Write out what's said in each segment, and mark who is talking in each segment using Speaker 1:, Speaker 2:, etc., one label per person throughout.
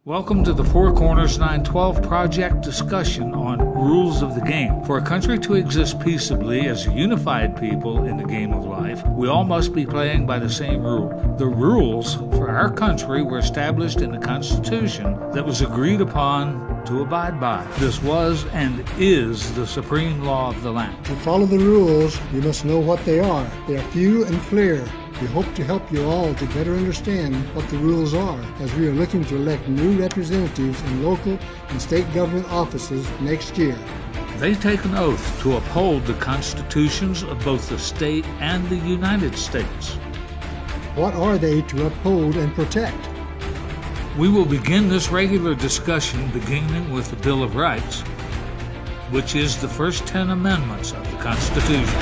Speaker 1: Welcome to the Four Corners 912 project discussion on rules of the game. For a country to exist peaceably as a unified people in the game of life, we all must be playing by the same rule. The rules for our country were established in the Constitution that was agreed upon to abide by. This was and is the supreme law of the land.
Speaker 2: To follow the rules, you must know what they are. They are few and clear. We hope to help you all to better understand what the rules are, as we are looking to elect new representatives in local and state government offices next year.
Speaker 1: They take an oath to uphold the constitutions of both the state and the United States.
Speaker 2: What are they to uphold and protect?
Speaker 1: We will begin this regular discussion beginning with the Bill of Rights, which is the first 10 amendments of the Constitution.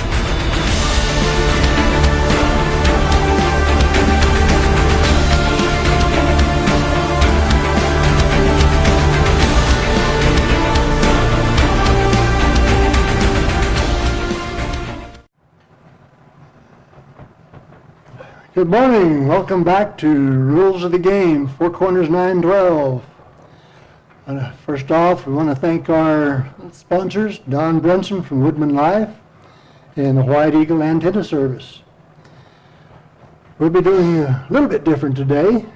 Speaker 2: Good morning. Welcome back to Rules of the Game, Four Corners 912. First off, we want to thank our sponsors, Don Brunson from Woodman Life and the White Eagle Antenna Service. We'll be doing a little bit different today.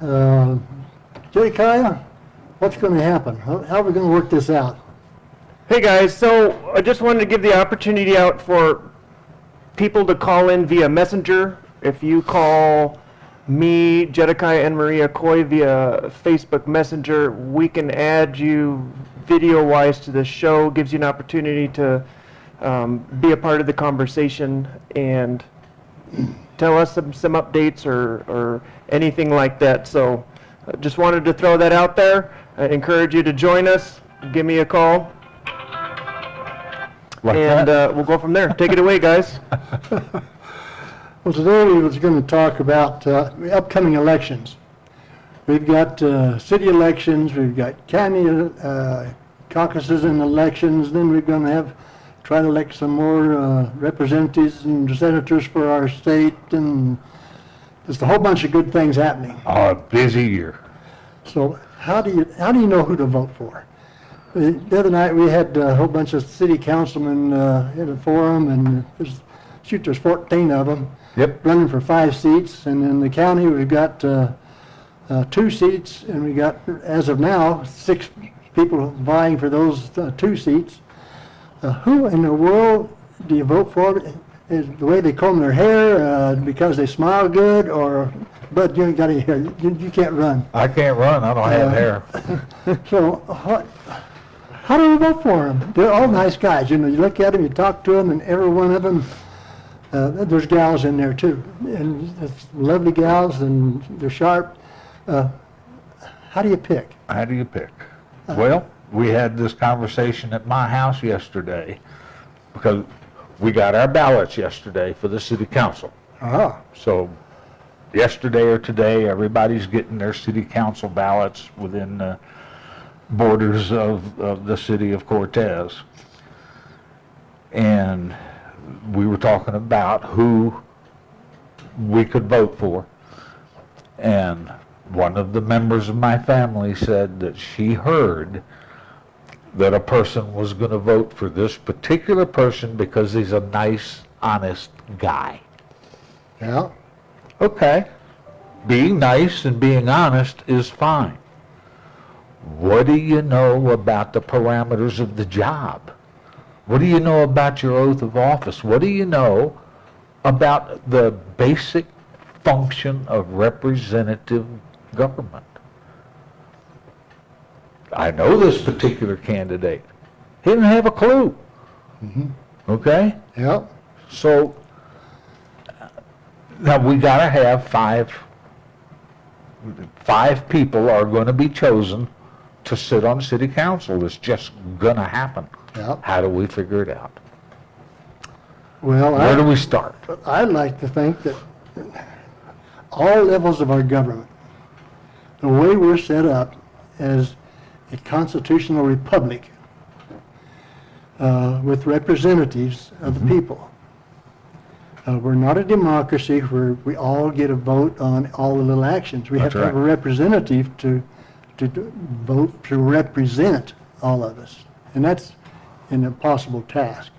Speaker 2: Kaya, what's going to happen? How are we going to work this out?
Speaker 3: Hey guys, so I just wanted to give the opportunity out for people to call in via messenger. If you call me, Jedediah and Maria Coy via Facebook Messenger, we can add you video-wise to the show. Gives you an opportunity to be a part of the conversation and tell us some updates or anything like that. So just wanted to throw that out there. I encourage you to join us. Give me a call. We'll go from there. Take it away, guys.
Speaker 2: Well, today we was going to talk about upcoming elections. We've got city elections, we've got county caucuses and elections, then we're going to try to elect some more representatives and senators for our state, and just a whole bunch of good things happening.
Speaker 4: Oh, a busy year.
Speaker 2: So how do you know who to vote for? The other night we had a whole bunch of city councilmen in a forum, and there's 14 of them.
Speaker 4: Yep.
Speaker 2: Running for 5 seats, and in the county we've got 2 seats, and we got, as of now, 6 people vying for those 2 seats. Who in the world do you vote for? Is the way they comb their hair, because they smile good, or, Bud, you ain't got any hair, you can't run.
Speaker 4: I can't run, I don't have hair.
Speaker 2: So how do we vote for them? They're all nice guys. You know, you look at them, you talk to them, and every one of them, there's gals in there too, and it's lovely gals, and they're sharp. How do you pick?
Speaker 4: How do you pick? Well, we had this conversation at my house yesterday because we got our ballots yesterday for the city council.
Speaker 2: Ah.
Speaker 4: So yesterday or today, everybody's getting their city council ballots within the borders of the city of Cortez. And we were talking about who we could vote for. And one of the members of my family said that she heard that a person was going to vote for this particular person because he's a nice, honest guy.
Speaker 2: Yeah.
Speaker 4: Okay. Being nice and being honest is fine. What do you know about the parameters of the job? What do you know about your oath of office? What do you know about the basic function of representative government? I know this particular candidate. He didn't have a clue.
Speaker 2: Mm-hmm.
Speaker 4: Okay?
Speaker 2: Yep.
Speaker 4: So, now we got to have five people are going to be chosen to sit on city council. It's just going to happen.
Speaker 2: Yep.
Speaker 4: How do we figure it out?
Speaker 2: Well,
Speaker 4: Where do we start?
Speaker 2: I'd like to think that all levels of our government, the way we're set up as a constitutional republic with representatives of the people, We're not a democracy where we all get a vote on all the little actions. We have
Speaker 4: That's
Speaker 2: to have a
Speaker 4: right.
Speaker 2: representative to vote to represent all of us. And that's an impossible task.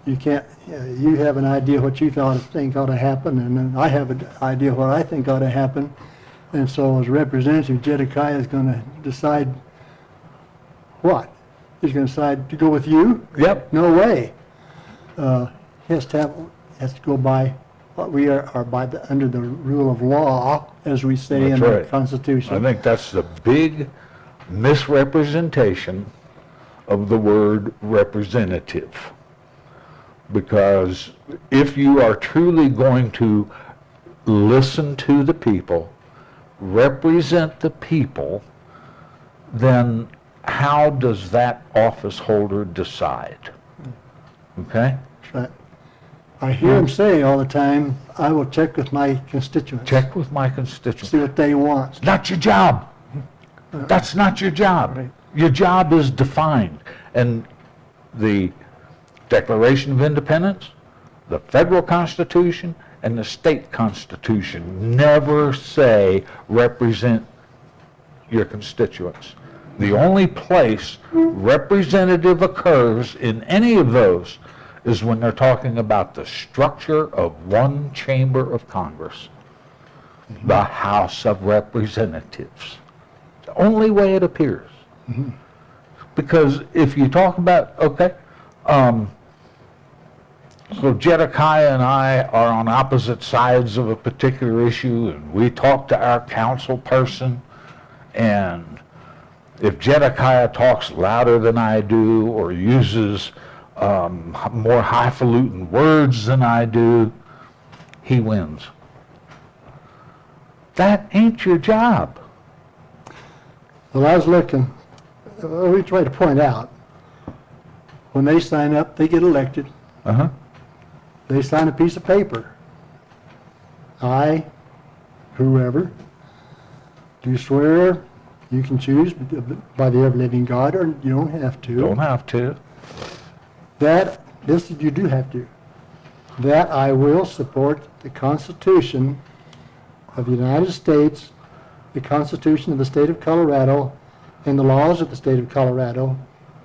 Speaker 2: You can't, you have an idea what you think ought to happen, and then I have an idea what I think ought to happen. And so as representative, Jedekiah is going to decide what? He's going to decide to go with you?
Speaker 4: Yep.
Speaker 2: No way. He has to go by what we are under the rule of law, as we say in
Speaker 4: That's
Speaker 2: the
Speaker 4: right.
Speaker 2: Constitution.
Speaker 4: I think that's the big misrepresentation of the word representative. Because if you are truly going to listen to the people, represent the people, then how does that office holder decide? Okay?
Speaker 2: But I hear him say all the time, I will check with my constituents.
Speaker 4: Check with my constituents.
Speaker 2: See what they want.
Speaker 4: Not your job. That's not your job.
Speaker 2: Right.
Speaker 4: Your job is defined. And the Declaration of Independence, the federal Constitution, and the state Constitution never say represent your constituents. The only place representative occurs in any of those is when they're talking about the structure of one chamber of Congress, the House of Representatives. The only way it appears. Because if you talk about, okay, so Jedekiah and I are on opposite sides of a particular issue, and we talk to our council person, and if Jedekiah talks louder than I do or uses more highfalutin words than I do, he wins. That ain't your job.
Speaker 2: Well, I was looking, we try to point out, when they sign up, they get elected.
Speaker 4: Uh-huh.
Speaker 2: They sign a piece of paper. I, whoever, do swear, you can choose by the ever-living God, or you don't have to.
Speaker 4: Don't have to.
Speaker 2: This you do have to. That I will support the Constitution of the United States, the Constitution of the State of Colorado, and the laws of the State of Colorado,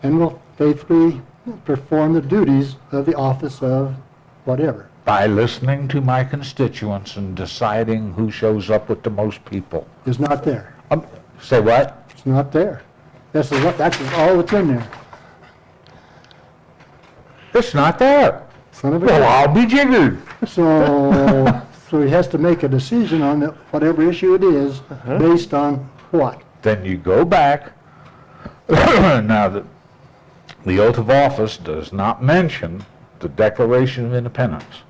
Speaker 2: and will faithfully perform the duties of the office of whatever.
Speaker 4: By listening to my constituents and deciding who shows up with the most people.
Speaker 2: Is not there.
Speaker 4: Say what?
Speaker 2: It's not there. That's all that's in there.
Speaker 4: It's not there.
Speaker 2: Son of a
Speaker 4: Well,
Speaker 2: gun.
Speaker 4: I'll be jiggered.
Speaker 2: So he has to make a decision on whatever issue it is, based on what?
Speaker 4: Then you go back. Now, the oath of office does not mention the Declaration of Independence.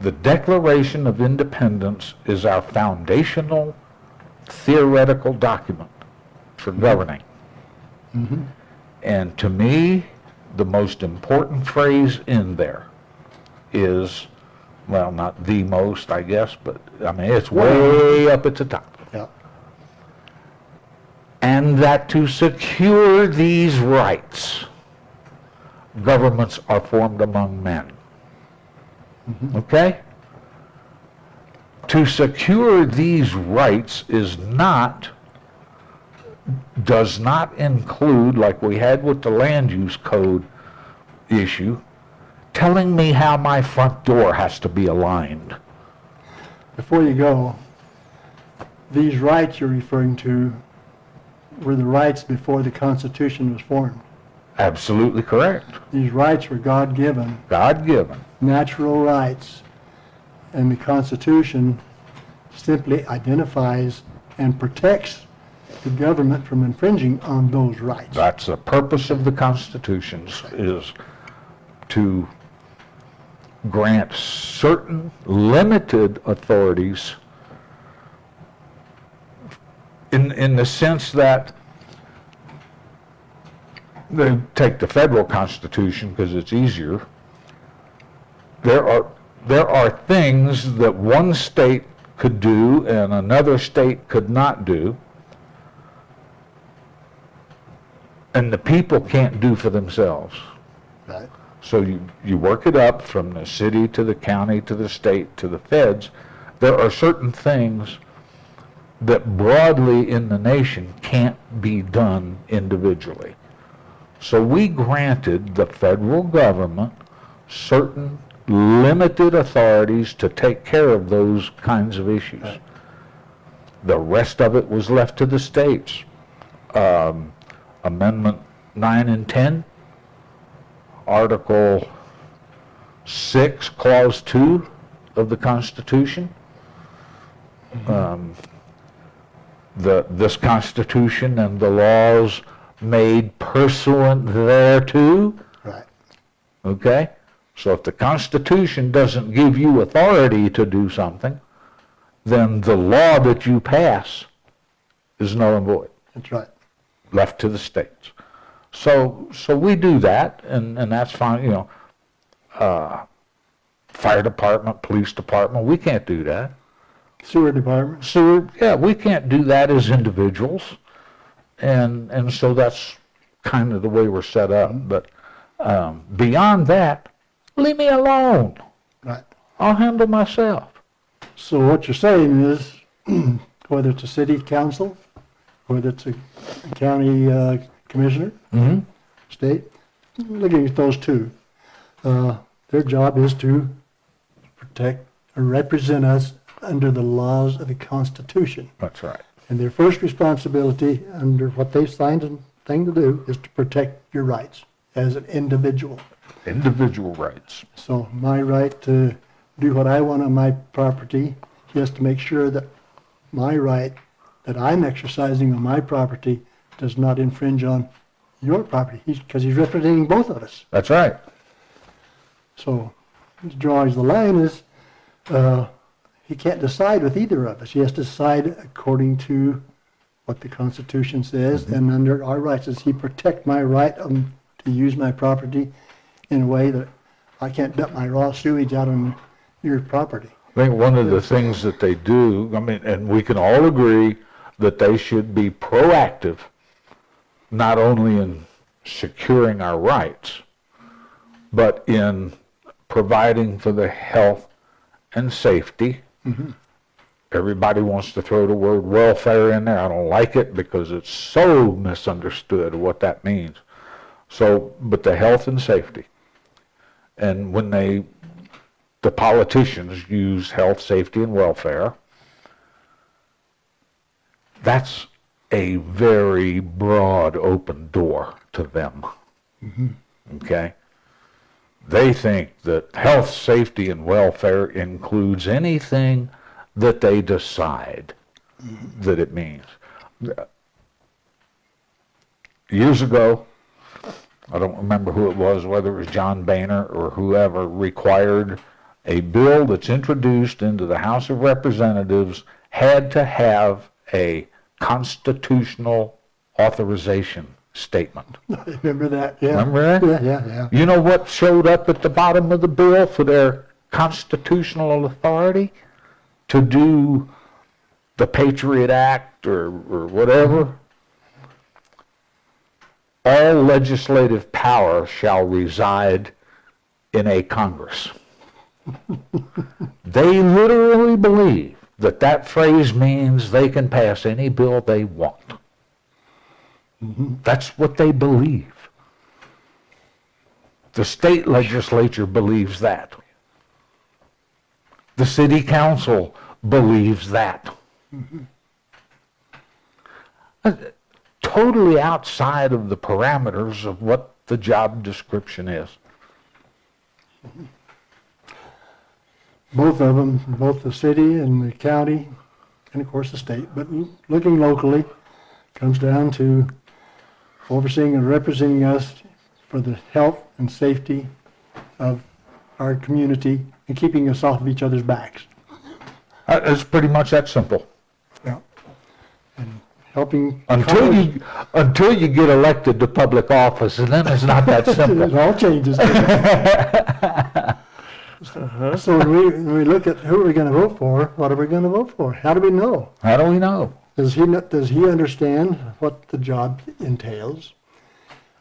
Speaker 4: The Declaration of Independence is our foundational theoretical document for governing. And to me, the most important phrase in there is, well, not the most, I guess, but I mean, it's way up at the top.
Speaker 2: Yeah.
Speaker 4: And that to secure these rights, governments are formed among men. Okay? To secure these rights does not include, like we had with the land use code issue, telling me how my front door has to be aligned.
Speaker 2: Before you go, these rights you're referring to were the rights before the Constitution was formed.
Speaker 4: Absolutely correct.
Speaker 2: These rights were God-given,
Speaker 4: God-given.
Speaker 2: natural rights, and the Constitution simply identifies and protects the government from infringing on those rights.
Speaker 4: That's the purpose of the Constitution, is to grant certain limited authorities in the sense that they take the federal Constitution because it's easier. There are things that one state could do and another state could not do, and the people can't do for themselves.
Speaker 2: Right.
Speaker 4: So you work it up from the city to the county to the state to the feds. There are certain things that broadly in the nation can't be done individually. So we granted the federal government certain limited authorities to take care of those kinds of issues. The rest of it was left to the states. Amendment 9 and 10, Article 6, Clause 2 of the Constitution. This Constitution and the laws made pursuant thereto.
Speaker 2: Right.
Speaker 4: Okay? So if the Constitution doesn't give you authority to do something, then the law that you pass is null and void,
Speaker 2: That's right.
Speaker 4: left to the states. So we do that, and that's fine, you know. Fire department, police department, we can't do that.
Speaker 2: Sewer department.
Speaker 4: Sewer, yeah, we can't do that as individuals. And so that's kind of the way we're set up. But beyond that, leave me alone.
Speaker 2: Right.
Speaker 4: I'll handle myself.
Speaker 2: So what you're saying is, whether it's a city council, whether it's a county commissioner, state, looking at those two, their job is to protect or represent us under the laws of the Constitution.
Speaker 4: That's right.
Speaker 2: And their first responsibility under what they've signed a thing to do is to protect your rights as an individual.
Speaker 4: Individual rights.
Speaker 2: So my right to do what I want on my property is to make sure that my right that I'm exercising on my property does not infringe on your property, because he's representing both of us.
Speaker 4: That's right.
Speaker 2: So his drawing the line is he can't decide with either of us. He has to decide according to what the Constitution says, and under our rights. Does he protect my right to use my property in a way that I can't dump my raw sewage out on your property?
Speaker 4: I think one of the things that they do, I mean, and we can all agree that they should be proactive, not only in securing our rights, but in providing for the health and safety. Everybody wants to throw the word welfare in there. I don't like it because it's so misunderstood what that means. So, but the health and safety. And when the politicians use health, safety, and welfare, that's a very broad open door to them. Okay? They think that health, safety, and welfare includes anything that they decide that it means. Years ago, I don't remember who it was, whether it was John Boehner or whoever, required a bill that's introduced into the House of Representatives had to have a constitutional authorization statement.
Speaker 2: I remember that, yeah.
Speaker 4: Remember that?
Speaker 2: Yeah.
Speaker 4: You know what showed up at the bottom of the bill for their constitutional authority to do the Patriot Act or whatever? All legislative power shall reside in a Congress. They literally believe that that phrase means they can pass any bill they want. That's what they believe. The state legislature believes that. The city council believes that. Totally outside of the parameters of what the job description is.
Speaker 2: Both of them, both the city and the county, and of course the state, but looking locally, comes down to overseeing and representing us for the health and safety of our community and keeping us off of each other's backs.
Speaker 4: It's pretty much that simple.
Speaker 2: Yeah. And helping
Speaker 4: Until you get elected to public office, and then it's not that
Speaker 2: it
Speaker 4: simple.
Speaker 2: all changes. So when we look at who we're going to vote for, what are we going to vote for? How do we know?
Speaker 4: How do we know?
Speaker 2: Does he understand what the job entails?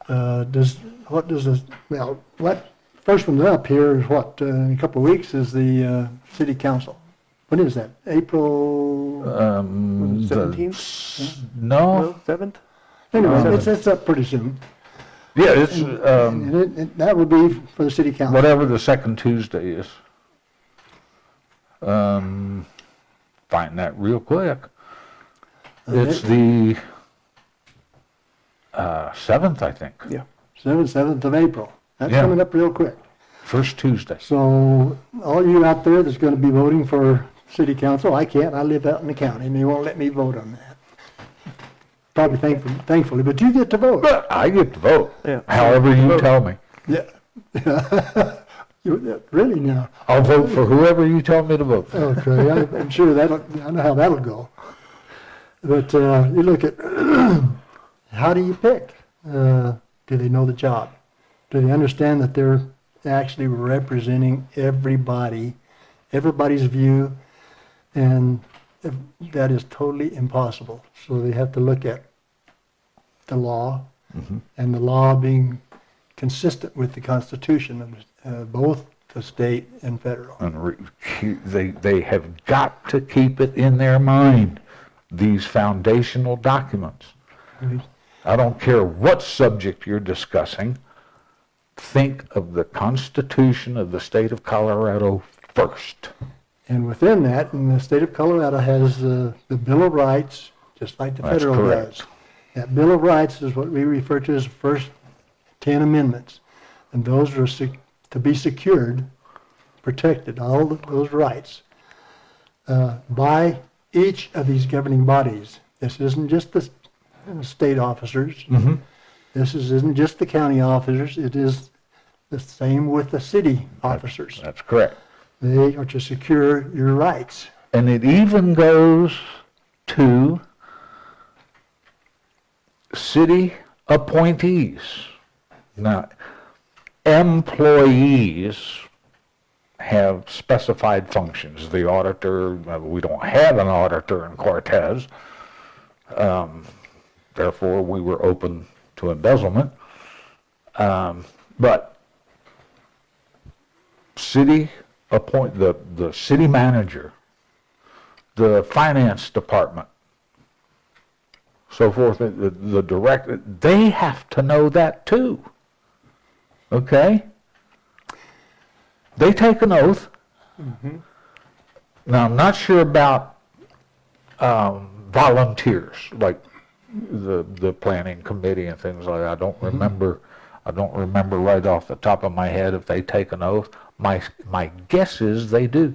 Speaker 2: What first one up here is what, in a couple of weeks is the city council. When is that? April?
Speaker 4: The
Speaker 3: 17th?
Speaker 4: No,
Speaker 3: No, 7th?
Speaker 2: Anyway, it's up pretty soon.
Speaker 4: yeah, it's
Speaker 2: And that would be for the city council.
Speaker 4: whatever the second Tuesday is. Find that real quick. It's the 7th, I think.
Speaker 3: Yeah.
Speaker 2: 7th of April. That's
Speaker 4: Yeah.
Speaker 2: coming up real quick.
Speaker 4: First Tuesday.
Speaker 2: So all you out there that's going to be voting for city council, I can't. I live out in the county, and they won't let me vote on that. Probably thankfully, but you get to vote.
Speaker 4: But I get to vote.
Speaker 3: Yeah.
Speaker 4: However you tell me.
Speaker 2: Yeah. Really now?
Speaker 4: I'll vote for whoever you tell me to vote for.
Speaker 2: Okay, I'm sure I know how that'll go. But you look at, how do you pick? Do they know the job? Do they understand that they're actually representing everybody's view? And that is totally impossible. So they have to look at the law, and the law being consistent with the Constitution of both the state and federal.
Speaker 4: And they have got to keep it in their mind, these foundational documents. I don't care what subject you're discussing, think of the Constitution of the state of Colorado first.
Speaker 2: And within that, and the state of Colorado has the Bill of Rights, just like the
Speaker 4: That's
Speaker 2: federal
Speaker 4: correct.
Speaker 2: does. That Bill of Rights is what we refer to as the first 10 amendments. And those are to be secured, protected, all of those rights, by each of these governing bodies. This isn't just the state officers. This isn't just the county officers. It is the same with the city officers.
Speaker 4: That's correct.
Speaker 2: They are to secure your rights.
Speaker 4: And it even goes to city appointees. Now, employees have specified functions. The auditor, we don't have an auditor in Cortez. Therefore, we were open to embezzlement. But the city manager, the finance department, so forth, the director, they have to know that too. Okay? They take an oath. Now, I'm not sure about volunteers, like the planning committee and things like that. I don't remember right off the top of my head if they take an oath. My guess is they do,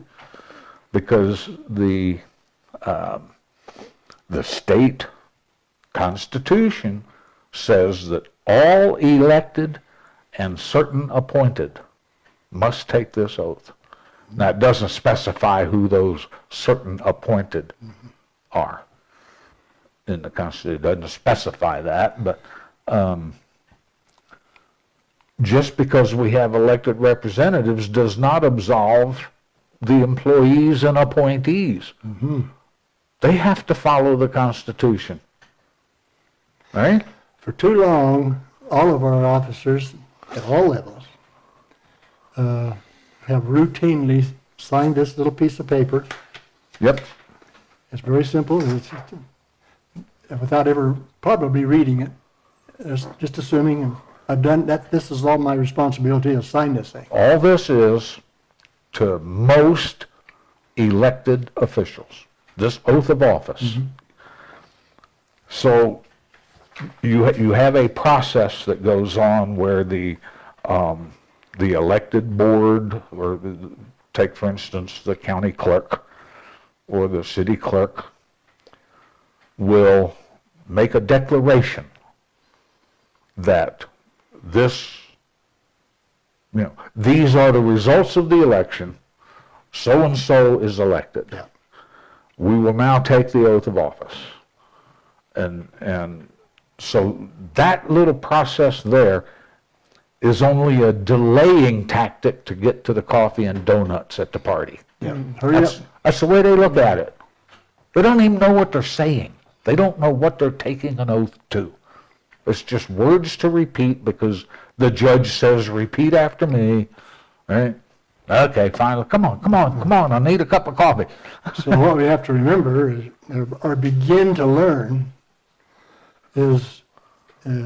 Speaker 4: because the state constitution says that all elected and certain appointed must take this oath. Now, it doesn't specify who those certain appointed are in the Constitution. It doesn't specify that, but just because we have elected representatives does not absolve the employees and appointees. They have to follow the Constitution. Right?
Speaker 2: For too long, all of our officers at all levels have routinely signed this little piece of paper.
Speaker 4: Yep.
Speaker 2: It's very simple. It's just, without ever probably reading it, it's just assuming, and I've done that. This is all my responsibility to sign this thing.
Speaker 4: All this is to most elected officials, this oath of office. So you have a process that goes on where the elected board, or take for instance the county clerk or the city clerk, will make a declaration that these are the results of the election, so and so is elected.
Speaker 2: Yeah.
Speaker 4: We will now take the oath of office. And so that little process there is only a delaying tactic to get to the coffee and donuts at the party.
Speaker 2: Hurry up.
Speaker 4: That's the way they look at it. They don't even know what they're saying. They don't know what they're taking an oath to. It's just words to repeat because the judge says, repeat after me, right? Okay, fine. Come on. I need a cup of coffee.
Speaker 2: So what we have to remember is, or begin to learn, is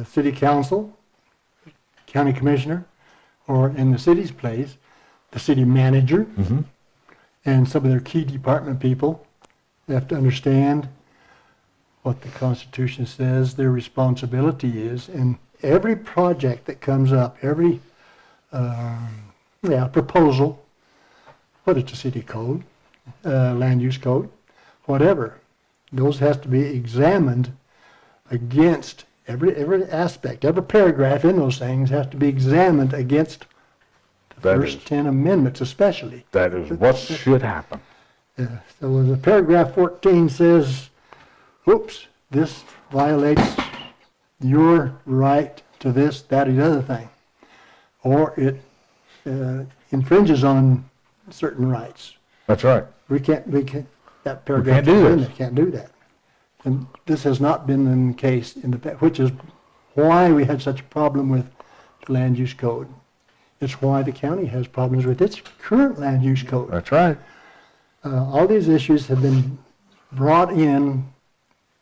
Speaker 2: city council, county commissioner, or in the city's place, the city manager, and some of their key department people. They have to understand what the Constitution says their responsibility is, and every project that comes up, every proposal, whether it's a city code, land use code, whatever, those has to be examined against every aspect, every paragraph in those things has to be examined against the
Speaker 4: That
Speaker 2: first
Speaker 4: is-
Speaker 2: 10 amendments especially.
Speaker 4: That is what should happen.
Speaker 2: So the paragraph 14 says, oops, this violates your right to this, that, or the other thing. Or it infringes on certain rights.
Speaker 4: That's right.
Speaker 2: We can't, that paragraph.
Speaker 4: can't do this.
Speaker 2: Can't do that. And this has not been the case in the past, which is why we had such a problem with the land use code. It's why the county has problems with its current land use code.
Speaker 4: That's right.
Speaker 2: All these issues have been brought in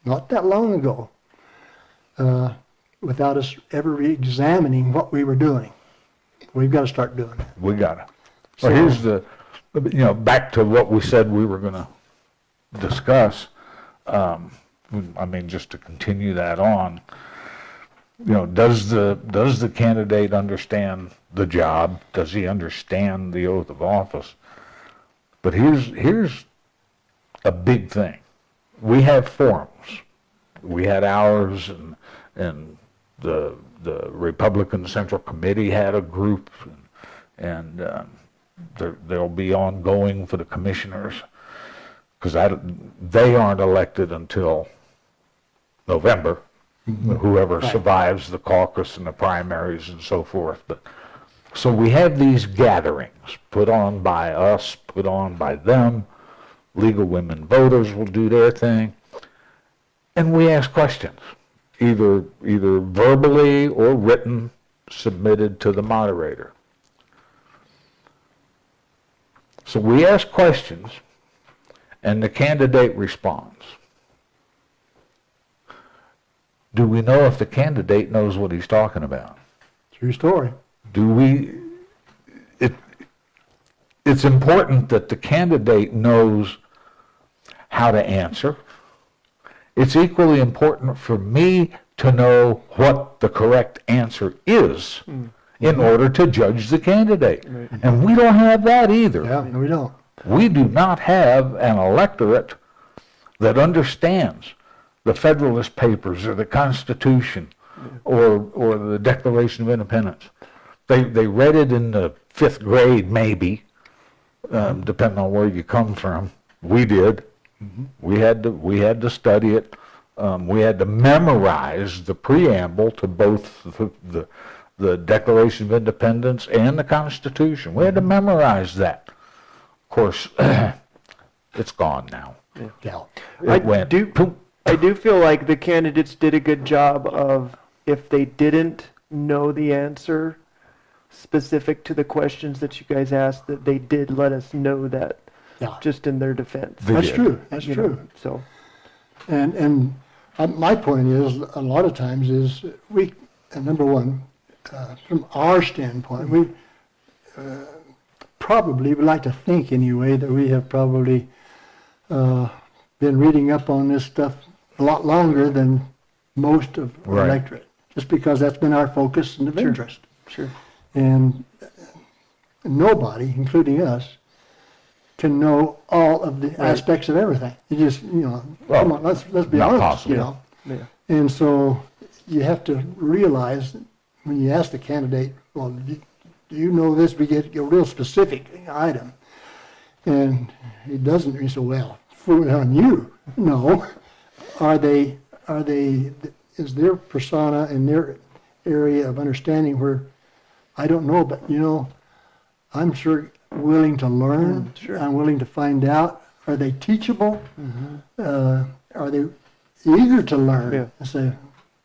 Speaker 2: not that long ago, without us ever re-examining what we were doing. We've got to start doing that.
Speaker 4: We got it.
Speaker 2: So-
Speaker 4: Well, here's back to what we said we were going to discuss. Just to continue that on, does the candidate understand the job? Does he understand the oath of office? But here's a big thing. We have forums. We had ours, and the Republican Central Committee had a group, and there'll be ongoing for the commissioners, because they aren't elected until November, whoever
Speaker 2: Right.
Speaker 4: survives the caucus and the primaries and so forth. But so we have these gatherings put on by us, put on by them. League of Women Voters will do their thing, and we ask questions, either verbally or written, submitted to the moderator. So we ask questions, and the candidate responds. Do we know if the candidate knows what he's talking about?
Speaker 2: True story.
Speaker 4: It's important that the candidate knows how to answer. It's equally important for me to know what the correct answer is in order to judge the candidate. And we don't have that either.
Speaker 2: Yeah, no, we don't.
Speaker 4: We do not have an electorate that understands the Federalist Papers or the Constitution or the Declaration of Independence. They read it in the 5th grade, maybe, depending on where you come from. We did. We had to study it. We had to memorize the preamble to both the Declaration of Independence and the Constitution. We had to memorize that. Of course, it's gone now.
Speaker 2: Yeah.
Speaker 4: It went poof.
Speaker 3: I do feel like the candidates did a good job of, if they didn't know the answer specific to the questions that you guys asked, that they did let us know that,
Speaker 2: Yeah.
Speaker 3: just in their defense.
Speaker 4: They
Speaker 2: That's
Speaker 4: did.
Speaker 2: true. That's
Speaker 3: you
Speaker 2: true.
Speaker 3: know, So,
Speaker 2: And my point is, a lot of times is number one, from our standpoint, we probably would like to think anyway that we have probably been reading up on this stuff a lot longer than most of the
Speaker 4: Right.
Speaker 2: electorate, just because that's been our focus and of
Speaker 3: Sure.
Speaker 2: interest.
Speaker 3: sure.
Speaker 2: And nobody, including us, can know all of the aspects of everything. You just,
Speaker 4: Well,
Speaker 2: come on, let's be
Speaker 4: not
Speaker 2: honest,
Speaker 4: possible.
Speaker 3: Yeah.
Speaker 2: And so you have to realize that when you ask the candidate, well, do you know this? We get a real specific item. And he doesn't, he said, well, fool on you. No. Is their persona and their area of understanding where, I don't know, but I'm sure willing to learn.
Speaker 3: Sure.
Speaker 2: I'm willing to find out. Are they teachable? Are they eager to learn?
Speaker 3: Yeah.
Speaker 2: And say,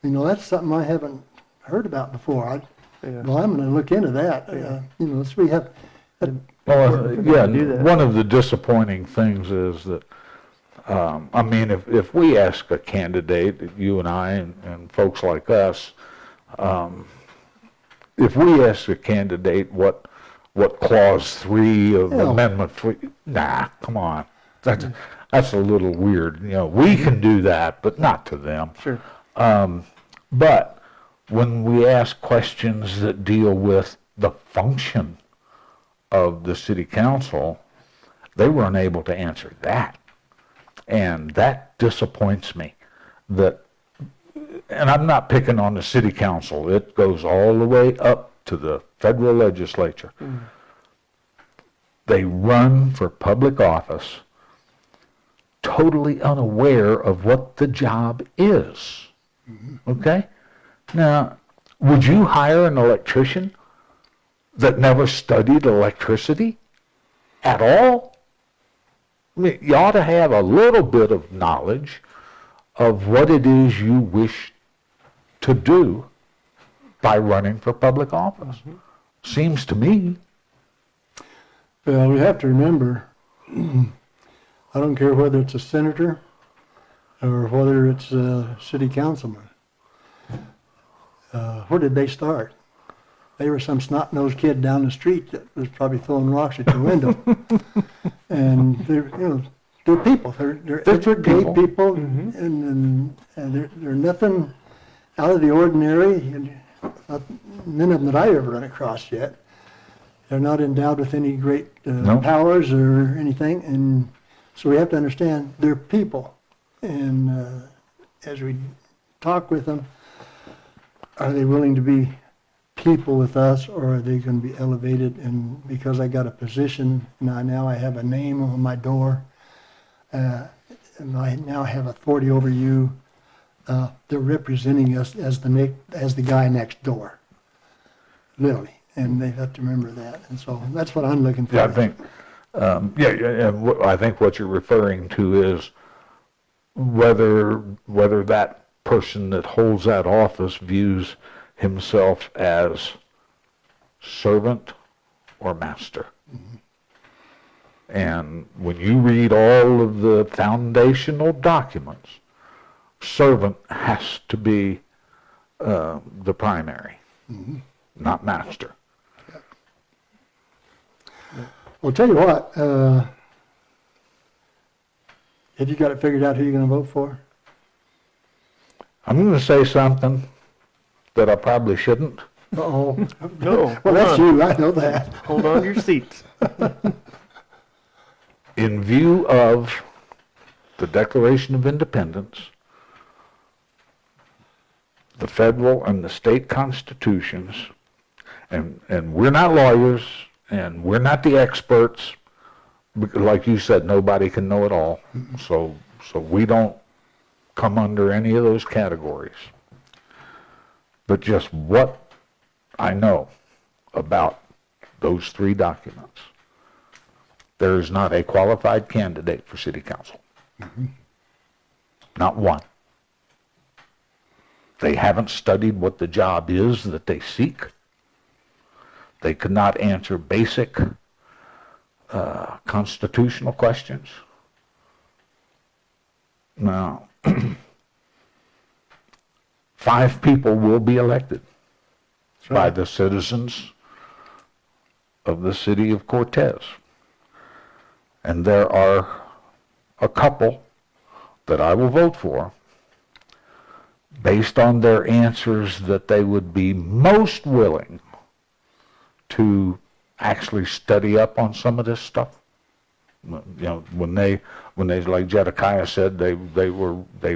Speaker 2: That's something I haven't heard about before.
Speaker 3: Yeah.
Speaker 2: Well, I'm going to look into that. So we have,
Speaker 4: Well, yeah,
Speaker 3: do that.
Speaker 4: one of the disappointing things is that, I mean, if we ask a candidate, you and I and folks like us, if we ask a candidate what clause 3 of
Speaker 2: Yeah.
Speaker 4: Amendment 3, nah, come on. That's a little weird. We can do that, but not to them.
Speaker 3: Sure.
Speaker 4: But when we ask questions that deal with the function of the city council, they were unable to answer that. And that disappoints me. And I'm not picking on the city council. It goes all the way up to the federal legislature. They run for public office totally unaware of what the job is. Okay? Now, would you hire an electrician that never studied electricity at all? I mean, you ought to have a little bit of knowledge of what it is you wish to do by running for public office. Seems to me.
Speaker 2: well, we have to remember, I don't care whether it's a senator or whether it's a city councilman. Where did they start? They were some snot-nosed kid down the street that was probably throwing rocks at your window. And they're people. They're everyday people, and they're nothing out of the ordinary. And none of them that I've ever run across yet. They're not endowed with any great
Speaker 4: No.
Speaker 2: powers or anything, and so we have to understand they're people. And as we talk with them, are they willing to be people with us, or are they going to be elevated? And because I got a position, now I have a name on my door, and I now have authority over you, they're representing us as the guy next door, literally. And they have to remember that. And so that's what I'm looking for.
Speaker 4: Yeah, I think, I think what you're referring to is whether that person that holds that office views himself as servant or master. And when you read all of the foundational documents, servant has to be the primary, not master.
Speaker 2: Well, tell you what, have you got it figured out who you're going to vote for?
Speaker 4: I'm going to say something that I probably shouldn't.
Speaker 2: Uh-oh.
Speaker 3: No.
Speaker 2: Well, that's you, I know that.
Speaker 3: Hold on to your seats.
Speaker 4: In view of the Declaration of Independence, the federal and the state constitutions, and we're not lawyers, and we're not the experts, because like you said, nobody can know it all, so we don't come under any of those categories. But just what I know about those 3 documents, there is not a qualified candidate for city council. Not one. They haven't studied what the job is that they seek. They could not answer basic constitutional questions. Now, 5 people will be elected by the citizens of the city of Cortez. And there are a couple that I will vote for based on their answers that they would be most willing to actually study up on some of this stuff. When they like Jedekiah said, they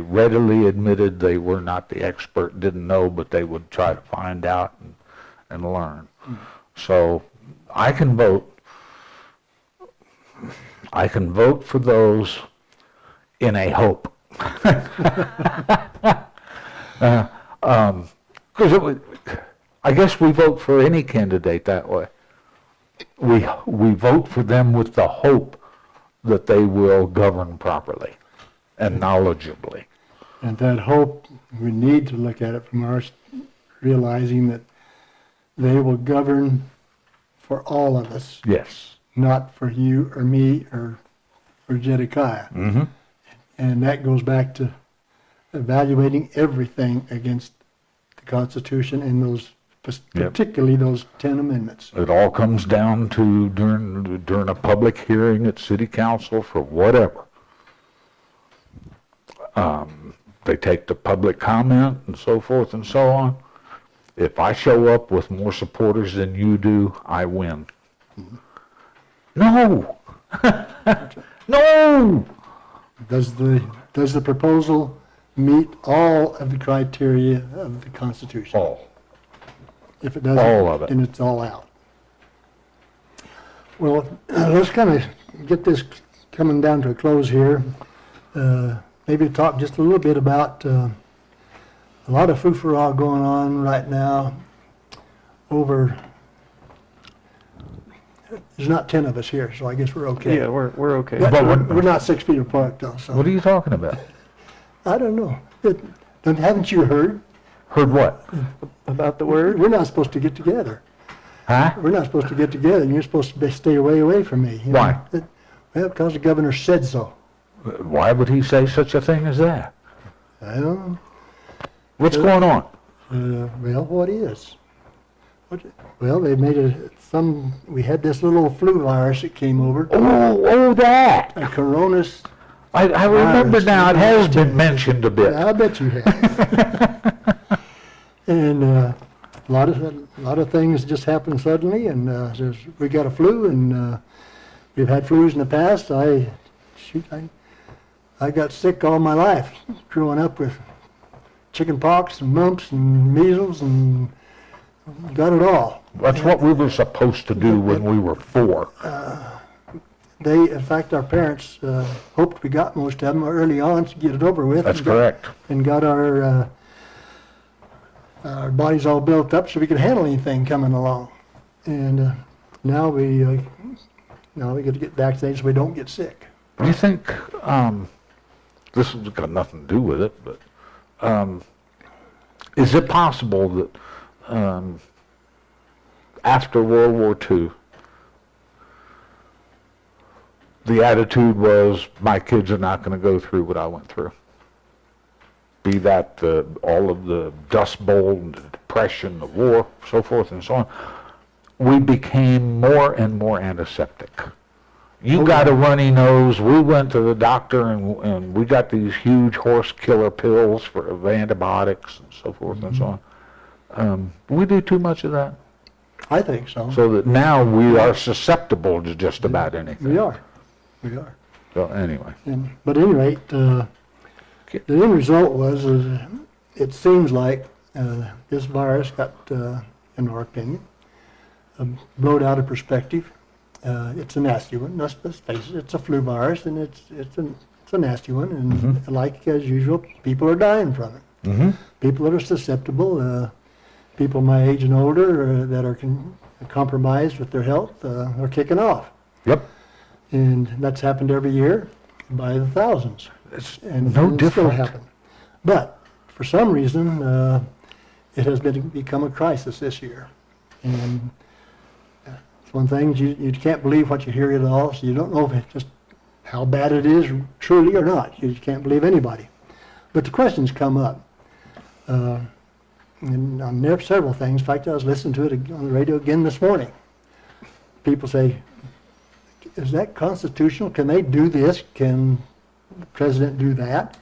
Speaker 4: readily admitted they were not the expert, didn't know, but they would try to find out and learn. So I can vote for those in a hope. Because I guess we vote for any candidate that way. We vote for them with the hope that they will govern properly and knowledgeably.
Speaker 2: And that hope, we need to look at it from our realizing that they will govern for all of us,
Speaker 4: Yes.
Speaker 2: not for you or me or for Zedekiah.
Speaker 4: Mm-hmm.
Speaker 2: And that goes back to evaluating everything against the Constitution and those,
Speaker 4: Yep.
Speaker 2: particularly those 10 amendments.
Speaker 4: It all comes down to during a public hearing at city council for whatever. They take the public comment and so forth and so on. If I show up with more supporters than you do, I win. No! No!
Speaker 2: Does the proposal meet all of the criteria of the Constitution?
Speaker 4: All.
Speaker 2: If it doesn't,
Speaker 4: all of it.
Speaker 2: then it's all out. Well, let's kind of get this coming down to a close here. Maybe talk just a little bit about a lot of foo-for-all going on right now over, there's not 10 of us here, so I guess we're okay.
Speaker 3: Yeah, we're okay.
Speaker 2: But
Speaker 4: But
Speaker 2: we're not 6 feet apart though, so.
Speaker 4: What are you talking about?
Speaker 2: I don't know. Haven't you heard?
Speaker 4: Heard what?
Speaker 3: About the word?
Speaker 2: We're not supposed to get together.
Speaker 4: Huh?
Speaker 2: We're not supposed to get together, and you're supposed to stay away from me. You know?
Speaker 4: Why?
Speaker 2: Well, because the governor said so.
Speaker 4: Why would he say such a thing as that?
Speaker 2: I don't know.
Speaker 4: What's going on?
Speaker 2: Well, what is? Well, they made we had this little flu virus that came over,
Speaker 4: Oh, that!
Speaker 2: a coronas.
Speaker 4: I remember
Speaker 2: Virus.
Speaker 4: now. It has been mentioned a bit.
Speaker 2: I bet you have. And a lot of things just happened suddenly, and we got a flu, and we've had flus in the past. I got sick all my life, growing up with chicken pox and mumps and measles, and got it all.
Speaker 4: That's what we were supposed to do when we were 4.
Speaker 2: In fact, our parents hoped we got most of them early on to get it over with.
Speaker 4: That's correct.
Speaker 2: And got our bodies all built up so we could handle anything coming along. And now we got to get vaccinated so we don't get sick.
Speaker 4: Do you think, this has got nothing to do with it, but is it possible that after World War II, the attitude was, my kids are not going to go through what I went through? Be that all of the Dust Bowl, and the Depression, the war, so forth and so on. We became more and more antiseptic. You got a runny nose. We went to the doctor and we got these huge horse killer pills of antibiotics and so forth and so on. We do too much of that.
Speaker 2: I think so.
Speaker 4: So that now we are susceptible to just about anything.
Speaker 2: We are. We are.
Speaker 4: So anyway.
Speaker 2: But at any rate, the end result was, it seems like this virus got, in our opinion, blowed out of perspective. It's a nasty one. Let's face it, it's a flu virus, and it's a nasty one. And like as usual, people are dying from it.
Speaker 4: Mm-hmm.
Speaker 2: People that are susceptible, people my age and older that are compromised with their health, are kicking off.
Speaker 4: Yep.
Speaker 2: And that's happened every year by the thousands.
Speaker 4: It's
Speaker 2: And
Speaker 4: no
Speaker 2: it'll still
Speaker 4: different.
Speaker 2: happen. But for some reason, it has become a crisis this year. And it's one thing, you can't believe what you hear at all, so you don't know if it's just how bad it is truly or not. You just can't believe anybody. But the questions come up. And on several things. In fact, I was listening to it on the radio again this morning. People say, is that constitutional? Can they do this? Can the president do that?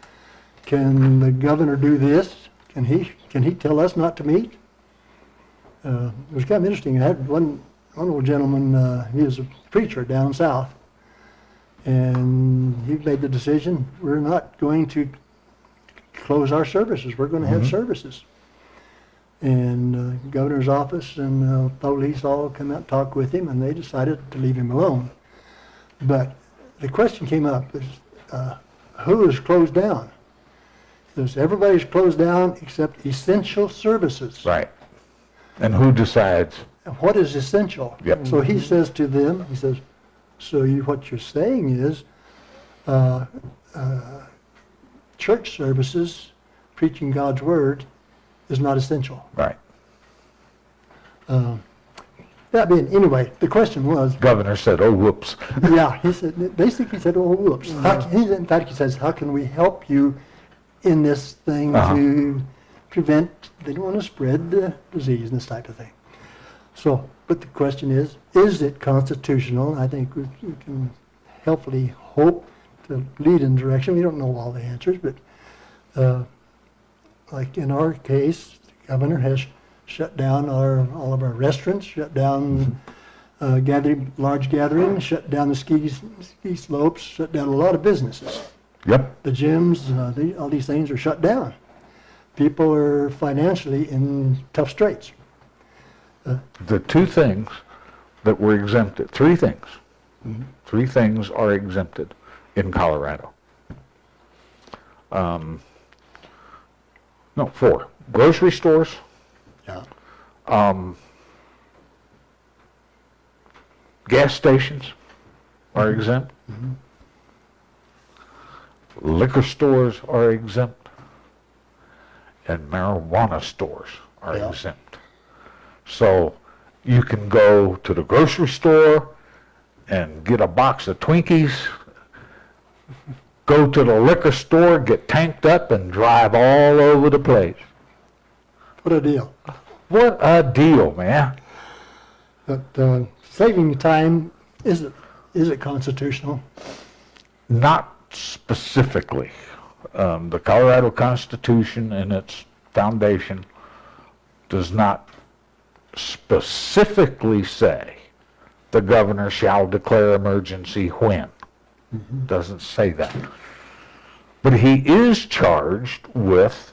Speaker 2: Can the governor do this? Can he tell us not to meet? It was kind of interesting. I had one old gentleman, he was a preacher down south, and he made the decision, we're not going to close our services. We're going to have services. And governor's office and police all come out and talk with him, and they decided to leave him alone. But the question came up, is who is closed down? There's everybody's closed down except essential services.
Speaker 4: Right. And who decides?
Speaker 2: What is essential?
Speaker 4: Yep.
Speaker 2: So he says to them, he says, so what you're saying is church services preaching God's word is not essential.
Speaker 4: Right.
Speaker 2: That being, anyway, the question was,
Speaker 4: Governor said, "Oh, whoops."
Speaker 2: yeah, he said, basically said, oh, whoops. In fact, he says, how can we help you in this thing to prevent, they don't want to spread the disease and this type of thing. So, but the question is it constitutional? I think we can helpfully hope to lead in direction. We don't know all the answers, but like in our case, the governor has shut down all of our restaurants, shut down large gatherings, shut down the ski slopes, shut down a lot of businesses.
Speaker 4: Yep.
Speaker 2: The gyms, all these things are shut down. People are financially in tough straits.
Speaker 4: The two things that were exempted, three things. Three things are exempted in Colorado. No, four. Grocery stores,
Speaker 2: Yeah.
Speaker 4: gas stations are exempt. Liquor stores are exempt. And marijuana stores are
Speaker 2: Yeah.
Speaker 4: exempt. So you can go to the grocery store and get a box of Twinkies, go to the liquor store, get tanked up, and drive all over the place.
Speaker 2: What a deal.
Speaker 4: What a deal, man.
Speaker 2: But saving time, is it constitutional?
Speaker 4: Not specifically. The Colorado Constitution and its foundation does not specifically say the governor shall declare emergency when. Doesn't say that. But he is charged with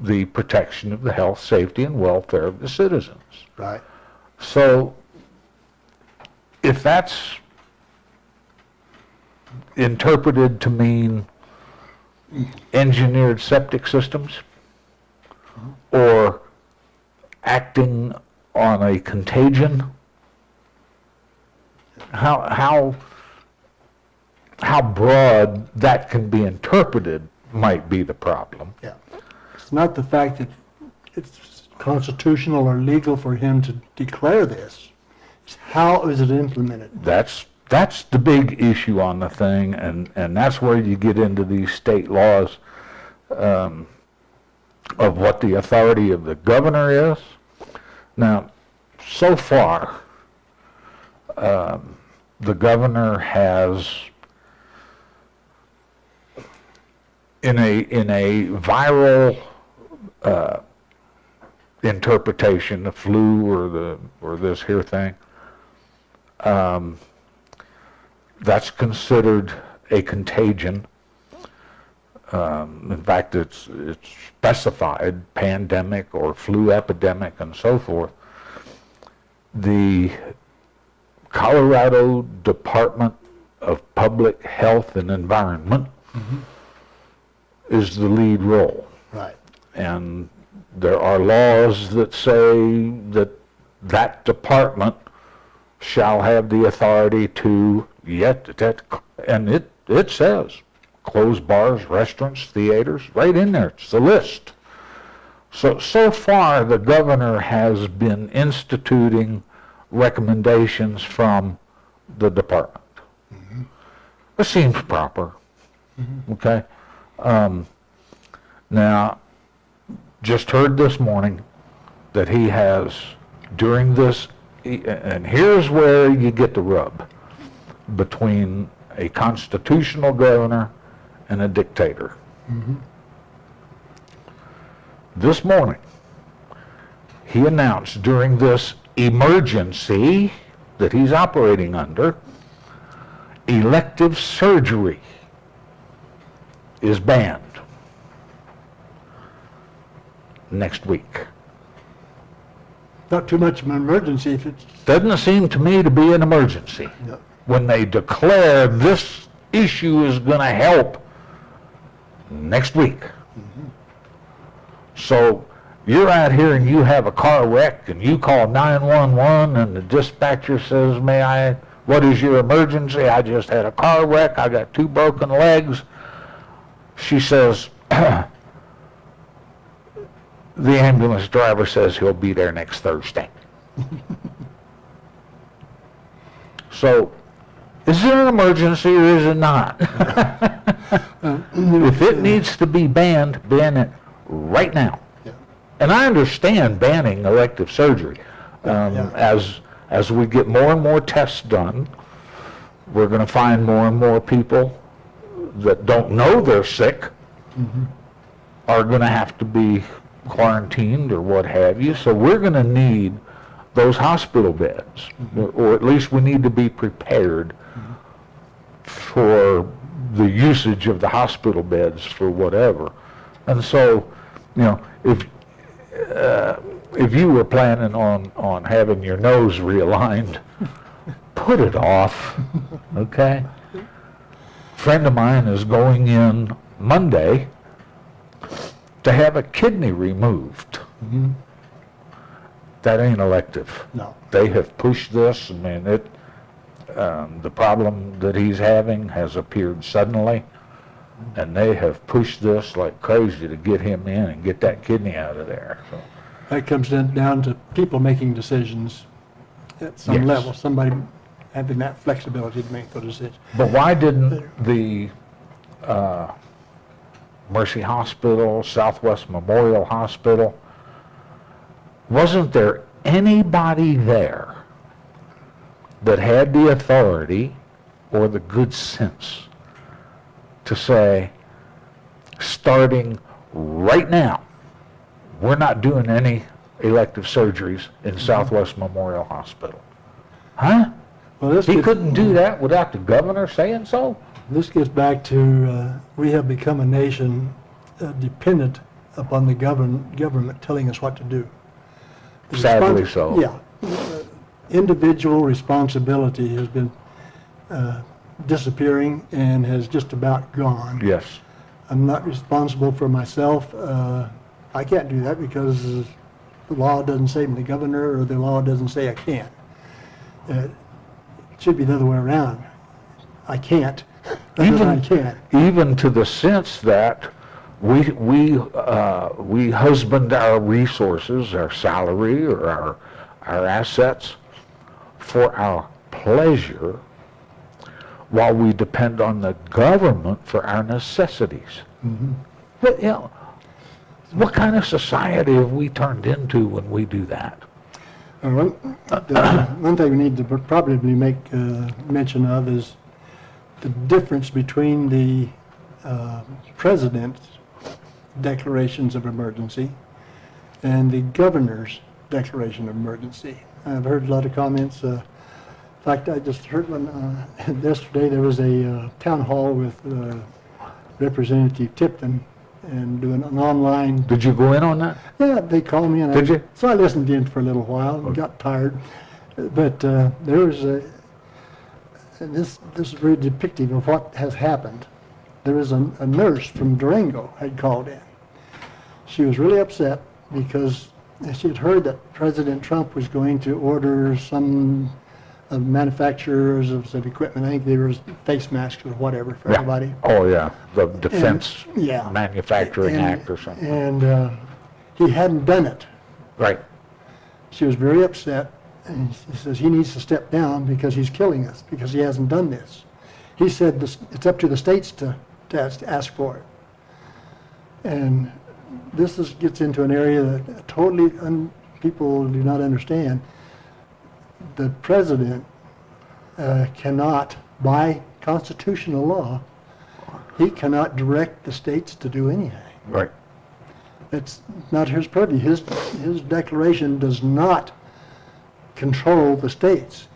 Speaker 4: the protection of the health, safety, and welfare of the citizens.
Speaker 2: Right.
Speaker 4: So if that's interpreted to mean engineered septic systems or acting on a contagion, how broad that can be interpreted might be the problem.
Speaker 2: Yeah. It's not the fact that it's constitutional or legal for him to declare this. It's how is it implemented?
Speaker 4: That's the big issue on the thing, and that's where you get into these state laws of what the authority of the governor is. Now, so far, the governor has, in a viral interpretation, the flu or this here thing, that's considered a contagion. In fact, it's specified pandemic or flu epidemic and so forth. The Colorado Department of Public Health and Environment is the lead role.
Speaker 2: Right.
Speaker 4: And there are laws that say that that department shall have the authority to, and it says, close bars, restaurants, theaters, right in there. It's the list. So far, the governor has been instituting recommendations from the department. It seems proper. Okay? Now, just heard this morning that he has, during this, and here's where you get the rub between a constitutional governor and a dictator. This morning, he announced during this emergency that he's operating under, elective surgery is banned next week.
Speaker 2: Not too much of an emergency if it's...
Speaker 4: Doesn't seem to me to be an emergency.
Speaker 2: No.
Speaker 4: When they declare this issue is going to help next week. So you're out here and you have a car wreck and you call 911 and the dispatcher says, what is your emergency? I just had a car wreck. I got 2 broken legs. She says, the ambulance driver says he'll be there next Thursday. So, is it an emergency or is it not? If it needs to be banned, ban it right now.
Speaker 2: Yeah.
Speaker 4: And I understand banning elective surgery.
Speaker 2: Yeah.
Speaker 4: As we get more and more tests done, we're going to find more and more people that don't know they're sick are going to have to be quarantined or what have you. So we're going to need those hospital beds, or at least we need to be prepared for the usage of the hospital beds for whatever. And so, you know, if you were planning on having your nose realigned, put it off, okay? Friend of mine is going in Monday to have a kidney removed. That ain't elective.
Speaker 2: No.
Speaker 4: They have pushed this. I mean, the problem that he's having has appeared suddenly, and they have pushed this like crazy to get him in and get that kidney out of there. So,
Speaker 2: That comes down to people making decisions at some
Speaker 4: Yes.
Speaker 2: level, somebody having that flexibility to make those decisions.
Speaker 4: but why didn't the Mercy Hospital, Southwest Memorial Hospital, wasn't there anybody there that had the authority or the good sense to say, starting right now, we're not doing any elective surgeries in Southwest Memorial Hospital? Huh?
Speaker 2: Well, this
Speaker 4: He
Speaker 2: gets,
Speaker 4: couldn't do that without the governor saying so?
Speaker 2: this gets back to, we have become a nation dependent upon the government telling us what to do. The
Speaker 4: Sadly so.
Speaker 2: Yeah. Individual responsibility has been disappearing and has just about gone.
Speaker 4: Yes.
Speaker 2: I'm not responsible for myself. I can't do that because the law doesn't say I'm the governor, or the law doesn't say I can. It should be the other way around. I can't. I can.
Speaker 4: Even to the sense that we husband our resources, our salary, or our assets for our pleasure, while we depend on the government for our necessities. But, you know, what kind of society have we turned into when we do that?
Speaker 2: One thing we need to probably make mention of is the difference between the president's declarations of emergency and the governor's declaration of emergency. I've heard a lot of comments. In fact, I just heard one yesterday. There was a town hall with Representative Tipton and doing an online.
Speaker 4: Did you go in on that?
Speaker 2: Yeah, they called me and
Speaker 4: Did you?
Speaker 2: So I listened in for a little while and got tired. But there was and this is very depictive of what has happened. There was a nurse from Durango had called in. She was really upset because she had heard that President Trump was going to order some manufacturers of some equipment. I think there was face masks or whatever for everybody.
Speaker 4: Oh, yeah, the Defense
Speaker 2: yeah.
Speaker 4: Manufacturing
Speaker 2: And-
Speaker 4: Act or something.
Speaker 2: And he hadn't done it.
Speaker 4: Right.
Speaker 2: She was very upset, and she says he needs to step down because he's killing us, because he hasn't done this. He said it's up to the states to ask for it. And this gets into an area that totally people do not understand. The president cannot, by constitutional law, he cannot direct the states to do anything.
Speaker 4: Right.
Speaker 2: It's not his purview. His declaration does not control the states.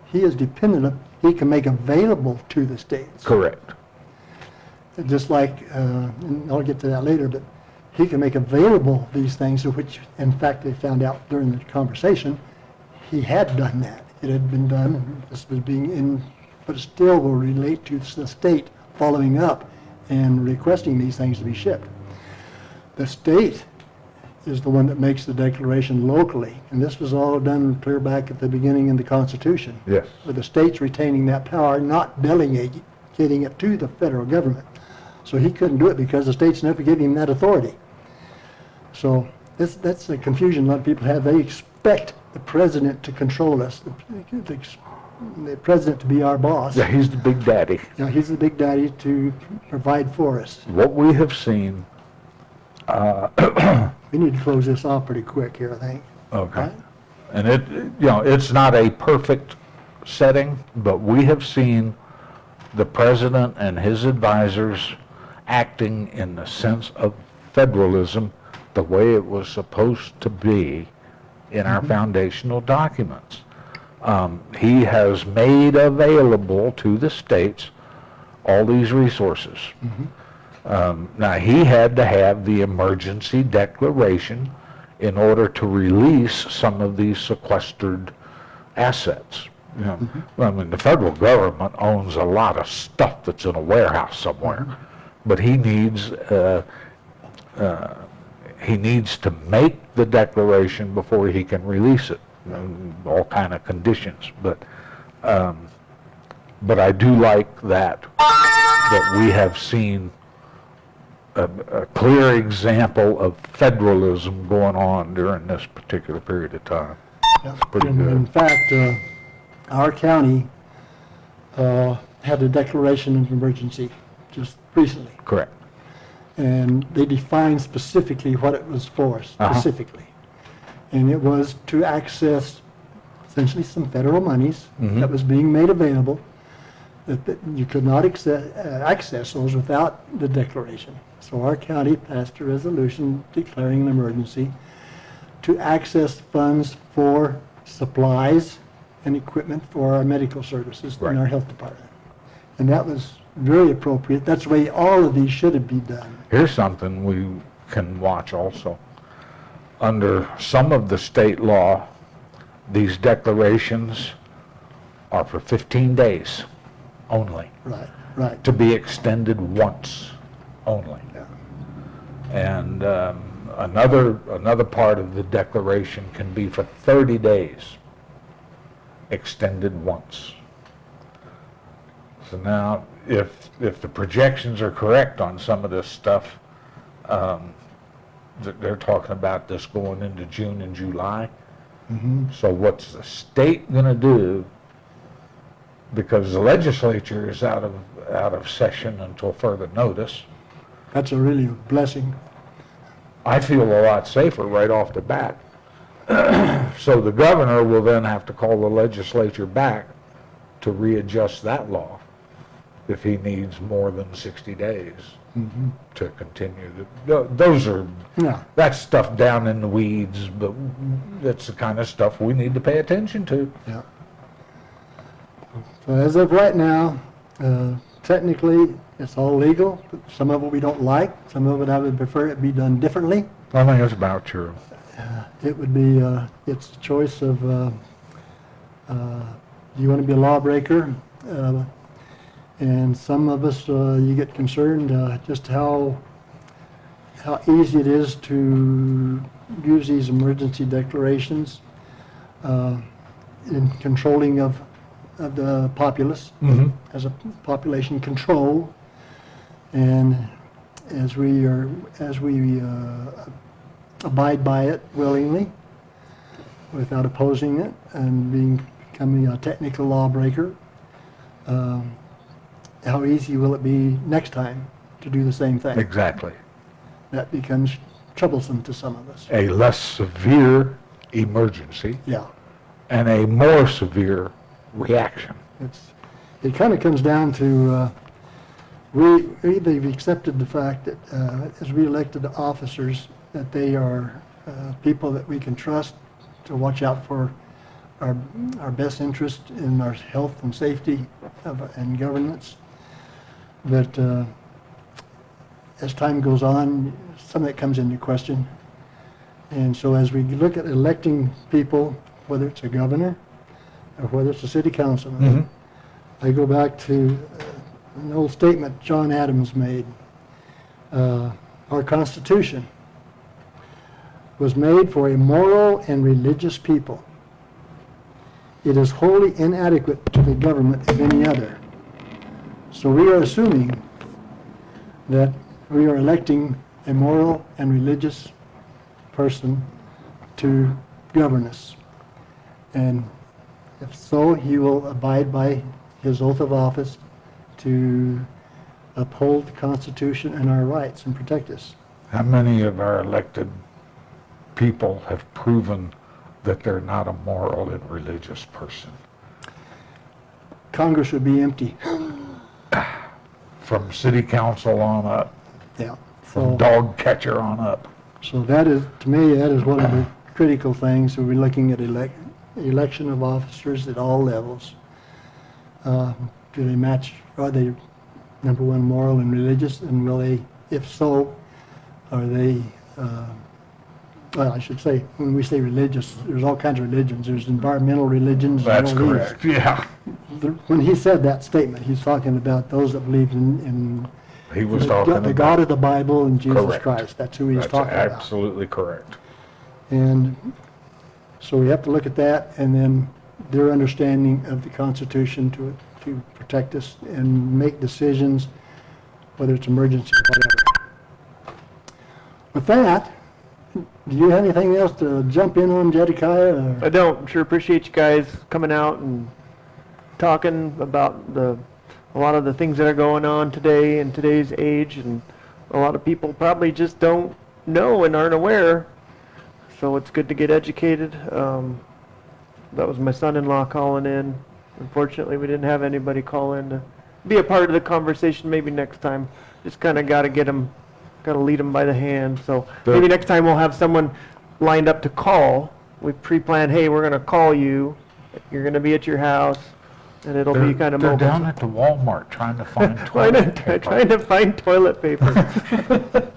Speaker 2: He is dependent on, he can make available to the states.
Speaker 4: Correct.
Speaker 2: Just like, and I'll get to that later, but he can make available these things, which in fact they found out during the conversation, he had done that. It had been done, and this was being in, but it still will relate to the state following up and requesting these things to be shipped. The state is the one that makes the declaration locally, and this was all done clear back at the beginning in the Constitution.
Speaker 4: Yes.
Speaker 2: With the states retaining that power, not delegating it to the federal government. So he couldn't do it because the states never gave him that authority. So That's the confusion a lot of people have. They expect the president to control us, the president to be our boss.
Speaker 4: Yeah, he's the big daddy.
Speaker 2: You know, he's the big daddy to provide for us.
Speaker 4: What we have seen,
Speaker 2: We need to close this off pretty quick here, I think.
Speaker 4: okay,
Speaker 2: Right?
Speaker 4: and it's not a perfect setting, but we have seen the president and his advisors acting in the sense of federalism the way it was supposed to be in our foundational documents. He has made available to the states all these resources. Now, he had to have the emergency declaration in order to release some of these sequestered assets. You know, I mean, the federal government owns a lot of stuff that's in a warehouse somewhere, but he needs to make the declaration before he can release it. All kind of conditions, but I do like that we have seen a clear example of federalism going on during this particular period of time.
Speaker 2: Yeah.
Speaker 4: pretty
Speaker 2: And
Speaker 4: good.
Speaker 2: In fact, our county had a declaration of emergency just recently.
Speaker 4: Correct.
Speaker 2: And they defined specifically what it was for, specifically. And it was to access essentially some federal monies that was being made available, that you could not access those without the declaration. So our county passed a resolution declaring an emergency to access funds for supplies and equipment for our medical services
Speaker 4: Right.
Speaker 2: in our health department. And that was very appropriate. That's the way all of these should be done.
Speaker 4: Here's something we can watch also. Under some of the state law, these declarations are for 15 days only,
Speaker 2: Right, right.
Speaker 4: to be extended once only.
Speaker 2: Yeah.
Speaker 4: And another part of the declaration can be for 30 days, extended once. So now, if the projections are correct on some of this stuff, they're talking about this going into June and July. So what's the state gonna do? Because the legislature is out of session until further notice.
Speaker 2: That's a really blessing.
Speaker 4: I feel a lot safer right off the bat. So the governor will then have to call the legislature back to readjust that law if he needs more than 60 days to continue. Those are,
Speaker 2: Yeah.
Speaker 4: that's stuff down in the weeds, but that's the kind of stuff we need to pay attention to.
Speaker 2: Yeah. So as of right now, technically, it's all legal. Some of it we don't like. Some of it I would prefer it be done differently.
Speaker 4: I think that's about true.
Speaker 2: It would be, it's a choice of, do you want to be a lawbreaker? And some of us, you get concerned just how easy it is to use these emergency declarations in controlling of the populace as a population control. And as we abide by it willingly, without opposing it and becoming a technical lawbreaker, how easy will it be next time to do the same thing?
Speaker 4: Exactly.
Speaker 2: That becomes troublesome to some of us.
Speaker 4: A less severe emergency
Speaker 2: Yeah.
Speaker 4: and a more severe reaction.
Speaker 2: It kind of comes down to, we've accepted the fact that as we elected officers, that they are people that we can trust to watch out for our best interest in our health and safety and governance. But as time goes on, some of that comes into question. And so as we look at electing people, whether it's a governor or whether it's a city councilman, I go back to an old statement John Adams made. Our Constitution was made for a moral and religious people. It is wholly inadequate to the government of any other. So we are assuming that we are electing a moral and religious person to govern us. And if so, he will abide by his oath of office to uphold the Constitution and our rights and protect us.
Speaker 4: How many of our elected people have proven that they're not a moral and religious person?
Speaker 2: Congress would be empty.
Speaker 4: From city council on up,
Speaker 2: Yeah.
Speaker 4: from
Speaker 2: So,
Speaker 4: dog catcher on up.
Speaker 2: so that is, to me, that is one of the critical things. We're looking at election of officers at all levels. Do they match, are they, number one, moral and religious? And will they, if so, are they, well, I should say, when we say religious, there's all kinds of religions. There's environmental religions. and
Speaker 4: That's
Speaker 2: all these.
Speaker 4: correct, yeah.
Speaker 2: When he said that statement, he's talking about those that believe in
Speaker 4: He was
Speaker 2: the
Speaker 4: talking
Speaker 2: the God
Speaker 4: about,
Speaker 2: of the Bible and Jesus
Speaker 4: Correct.
Speaker 2: Christ. That's who he's
Speaker 4: that's
Speaker 2: talking about.
Speaker 4: absolutely correct.
Speaker 2: And so we have to look at that, and then their understanding of the Constitution to protect us and make decisions, whether it's emergency or whatever. With that, do you have anything else to jump in on, Jedediah?
Speaker 3: I don't. Sure appreciate you guys coming out and talking about a lot of the things that are going on today in today's age, and a lot of people probably just don't know and aren't aware. So it's good to get educated. That was my son-in-law calling in. Unfortunately, we didn't have anybody call in to be a part of the conversation. Maybe next time. Just kind of got to get them, got to lead them by the hand. So maybe next time we'll have someone lined up to call. We pre-planned, hey, we're going to call you. You're going to be at your house, and it'll be kind of
Speaker 4: They're
Speaker 3: mobile.
Speaker 4: down at the Walmart trying to find
Speaker 3: trying
Speaker 4: toilet
Speaker 3: to,
Speaker 4: paper.
Speaker 3: trying to find toilet paper.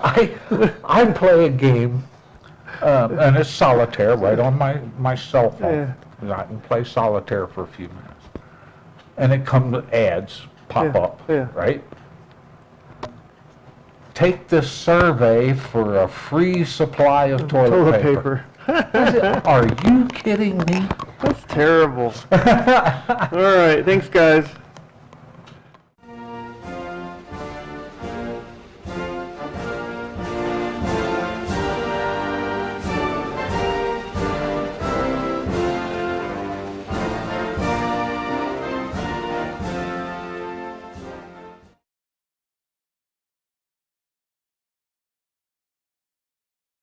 Speaker 4: I play a game, and it's solitaire right on my cell phone. I can play solitaire for a few minutes. And it comes, ads pop
Speaker 3: Yeah,
Speaker 4: up,
Speaker 3: yeah.
Speaker 4: right? Take this survey for a free supply of toilet paper. I said, are you kidding me?
Speaker 3: That's terrible. All right, thanks guys.